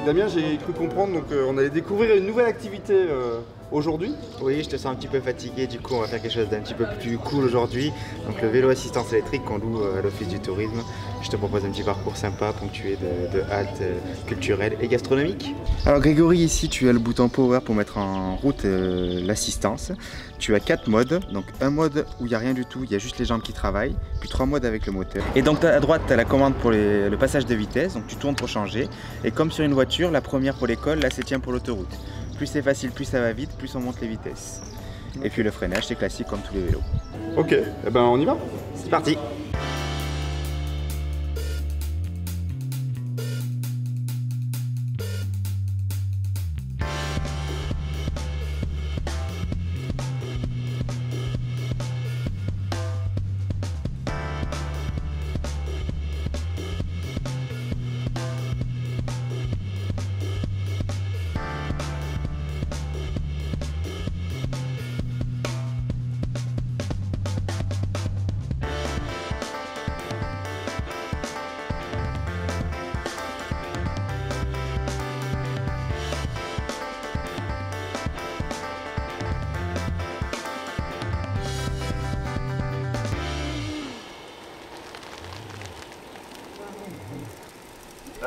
Damien, j'ai cru comprendre, donc on allait découvrir une nouvelle activité aujourd'hui. Oui, je te sens un petit peu fatigué, du coup on va faire quelque chose d'un petit peu plus cool aujourd'hui. Donc le vélo assistance électrique qu'on loue à l'Office du tourisme. Je te propose un petit parcours sympa, ponctué de haltes culturelles et gastronomiques. Alors Grégory, ici tu as le bouton Power pour mettre en route l'assistance. Tu as 4 modes, donc un mode où il n'y a rien du tout, il y a juste les jambes qui travaillent, puis 3 modes avec le moteur. Et donc à droite tu as la commande pour le passage de vitesse, donc tu tournes pour changer. Et comme sur une voiture, la première pour l'école, la 7e pour l'autoroute. Plus c'est facile, plus ça va vite, plus on monte les vitesses. Et puis le freinage, c'est classique comme tous les vélos. Ok, eh ben on y va. C'est parti.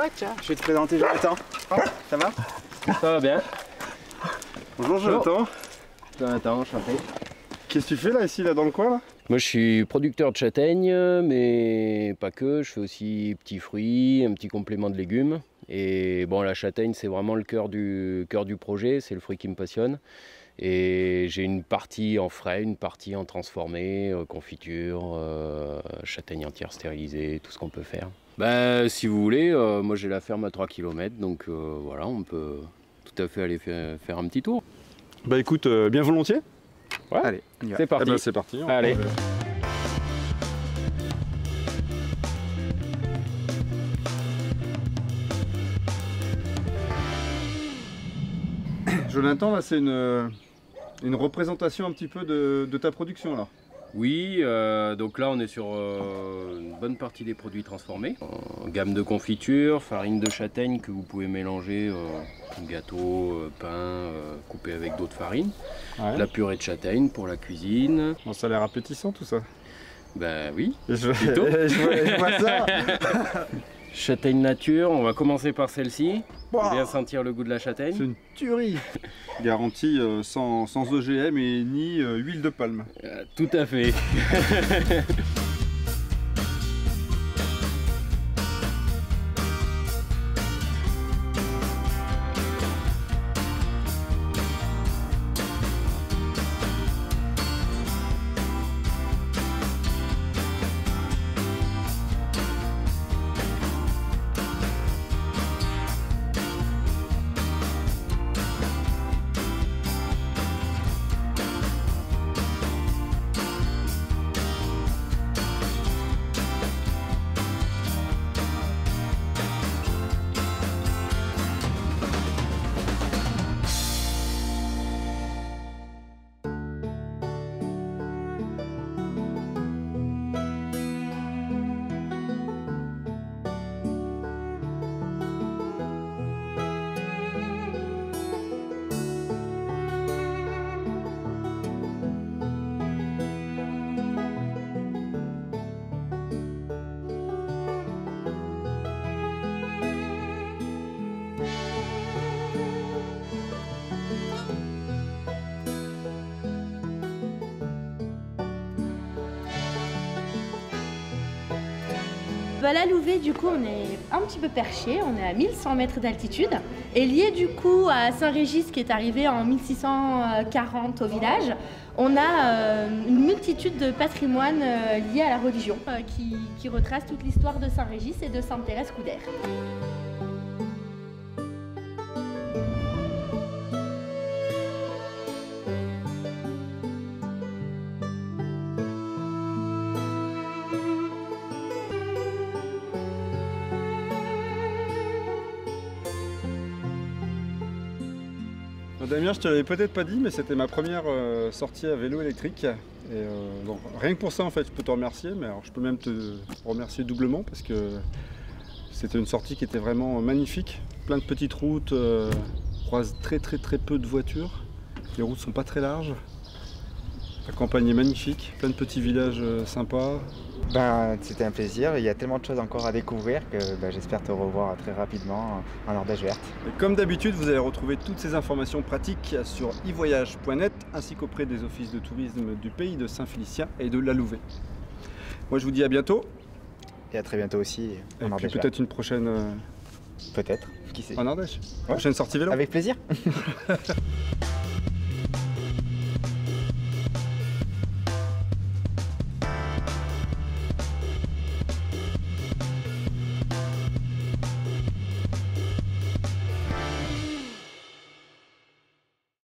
Oh tiens, je vais te présenter Jonathan. Ça va? Ça va bien. Bonjour Jonathan. Jonathan, enchanté. Qu'est-ce que tu fais là, ici, là, dans le coin là? Moi je suis producteur de châtaignes, mais pas que, je fais aussi petits fruits, un petit complément de légumes. Et bon, la châtaigne c'est vraiment le cœur du projet, c'est le fruit qui me passionne. Et j'ai une partie en frais, une partie en transformé, confiture, châtaigne entière stérilisée, tout ce qu'on peut faire. Bah, si vous voulez, moi j'ai la ferme à 3 km, donc voilà, on peut tout à fait aller faire un petit tour. Bah écoute, bien volontiers. Ouais. Allez, on y va. C'est parti. Eh ben, c'est parti. Allez. Jonathan, là c'est une représentation un petit peu de ta production là. Oui, donc là on est sur une bonne partie des produits transformés. Gamme de confiture, farine de châtaigne que vous pouvez mélanger, gâteau, pain, coupé avec d'autres farines. Ouais. La purée de châtaigne pour la cuisine. Bon, ça a l'air appétissant tout ça. Ben oui, Plutôt. je vois ça. châtaigne nature, on va commencer par celle-ci. Wow. Bien sentir le goût de la châtaigne. C'est une tuerie. Garantie sans OGM et ni huile de palme. Tout à fait. Bah là, Louvet, du coup, on est un petit peu perché, on est à 1100 mètres d'altitude. Et lié du coup à Saint-Régis qui est arrivé en 1640 au village, on a une multitude de patrimoines liés à la religion qui retrace toute l'histoire de Saint-Régis et de Sainte-Thérèse Couder. Damien, je te l'avais peut-être pas dit, mais c'était ma première sortie à vélo électrique. Et donc, rien que pour ça, en fait, je peux te remercier, mais alors, je peux même te remercier doublement parce que C'était une sortie qui était vraiment magnifique. Plein de petites routes, on croise très peu de voitures. Les routes sont pas très larges. La campagne est magnifique, plein de petits villages sympas. C'était un plaisir, il y a tellement de choses encore à découvrir que j'espère te revoir très rapidement en Ardèche verte. Et comme d'habitude, vous allez retrouver toutes ces informations pratiques sur ivoyage.net ainsi qu'auprès des offices de tourisme du pays de Saint-Félicien et de la Louvet. Moi je vous dis à bientôt. Et à très bientôt aussi en Et puis Ardèche verte. peut-être une prochaine Peut-être, qui sait. en Ardèche. Ouais. Prochaine sortie vélo. Avec plaisir.